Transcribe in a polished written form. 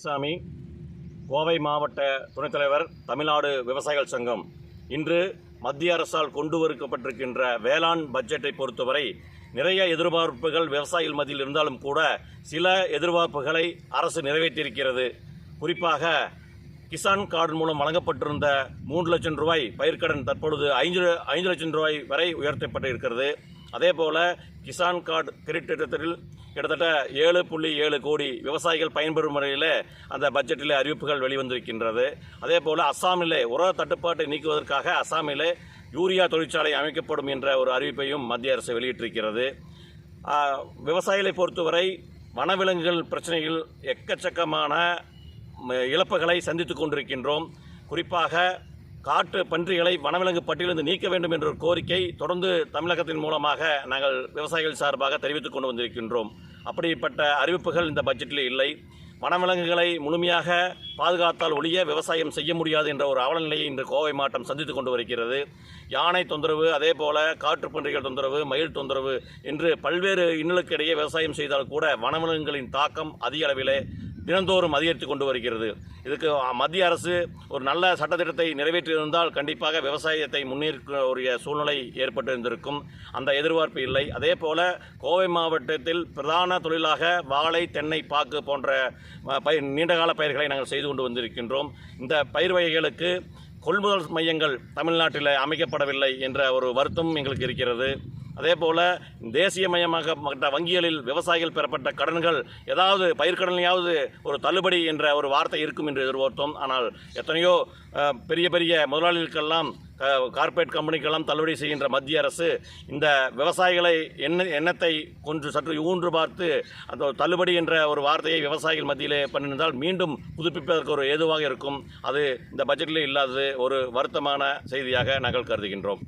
சாமி, கோவை மாவட்ட துணைத் தலைவர், தமிழ்நாடு விவசாயிகள் சங்கம். இன்று மத்திய அரசால் கொண்டு வரப்பட்டிருக்கின்ற வேளாண் பட்ஜெட்டை பொறுத்தவரை நிறைய எதிர்பார்ப்புகள் விவசாயிகள் மத்தியில் இருந்தாலும் கூட சில எதிர்பார்ப்புகளை அரசு நிறைவேற்றியிருக்கிறது. குறிப்பாக கிசான் கார்டு மூலம் வழங்கப்பட்டிருந்த 3 லட்சம் ரூபாய் பயிர்க்கடன் தற்பொழுது 5 லட்சம் ரூபாய் வரை உயர்த்தப்பட்டிருக்கிறது. அதேபோல கிசான் கார்டு கிரெடிட் திட்டத்தில் கிட்டத்தட்ட 7.7 கோடி விவசாயிகள் பயன்பெறும் முறையில் அந்த பட்ஜெட்டில் அறிவிப்புகள் வெளிவந்திருக்கின்றது. அதேபோல் அஸ்ஸாமிலே உர தட்டுப்பாட்டை நீக்குவதற்காக அஸ்ஸாமிலே யூரியா தொழிற்சாலை அமைக்கப்படும் என்ற ஒரு அறிவிப்பையும் மத்திய அரசு வெளியிட்டிருக்கிறது. விவசாயிகளை பொறுத்தவரை வனவிலங்குகள் பிரச்சனையில் எக்கச்சக்கமான இழப்புகளை சந்தித்து கொண்டிருக்கின்றோம். குறிப்பாக காட்டு பன்றிகளை வனவிலங்கு பட்டியலிருந்து நீக்க வேண்டும் என்ற ஒரு கோரிக்கை தொடர்ந்து தமிழகத்தின் மூலமாக நாங்கள் விவசாயிகள் சார்பாக தெரிவித்துக் கொண்டு வந்திருக்கின்றோம். அப்படிப்பட்ட அறிவிப்புகள் இந்த பட்ஜெட்டில் இல்லை. வனவிலங்குகளை முழுமையாக பாதுகாத்தால் ஒழிய விவசாயம் செய்ய முடியாது என்ற ஒரு அவலநிலையை இன்று கோவை மாவட்டம் சந்தித்து கொண்டு வருகிறது. யானை தொந்தரவு, அதே போல காட்டுப்பன்றிகள் தொந்தரவு, மயில் தொந்தரவு என்று பல்வேறு இன்னலுக்கிடையே விவசாயம் செய்தால் கூட வனவிலங்குகளின் தாக்கம் அதிக அளவிலே தினந்தோறும் அதிகரித்து கொண்டு வருகிறது. இதுக்கு மத்திய அரசு ஒரு நல்ல சட்டத்திட்டத்தை நிறைவேற்றியிருந்தால் கண்டிப்பாக விவசாயத்தை முன்னேற்ற சூழ்நிலை ஏற்பட்டிருந்திருக்கும். அந்த எதிர்பார்ப்பு இல்லை. அதே போல கோவை மாவட்டத்தில் பிரதான தொழிலாக வாழை, தென்னை, பாக்கு போன்ற நீண்டகால பயிர்களை நாங்கள் செய்து கொண்டு வந்திருக்கின்றோம். இந்த பயிர் வகைகளுக்கு கொள்முதல் மையங்கள் தமிழ்நாட்டில் அமைக்கப்படவில்லை என்ற ஒரு வருத்தம் எங்களுக்கு இருக்கிறது. அதேபோல் தேசியமயமாக்கப்பட்ட வங்கிகளில் விவசாயிகள் பெறப்பட்ட கடன்கள் ஏதாவது பயிர்க்கடனையாவது ஒரு தள்ளுபடி என்ற ஒரு வார்த்தை இருக்கும் என்று எதிர்பார்த்தோம். ஆனால் எத்தனையோ பெரிய பெரிய முதலாளிகளுக்கெல்லாம், கார்ப்பரேட் கம்பெனிக்கெல்லாம் தள்ளுபடி செய்கின்ற மத்திய அரசு இந்த விவசாயிகளை எண்ணத்தை கொஞ்சம் சற்று ஊன்று பார்த்து அந்த தள்ளுபடி என்ற ஒரு வார்த்தையை விவசாயிகள் மத்தியிலே பண்ணியிருந்தால் மீண்டும் புதுப்பிப்பதற்கு ஒரு ஏதுவாக இருக்கும். அது இந்த பட்ஜெட்டிலே இல்லாதது ஒரு வருத்தமான செய்தியாக நாங்கள் கருதுகின்றோம்.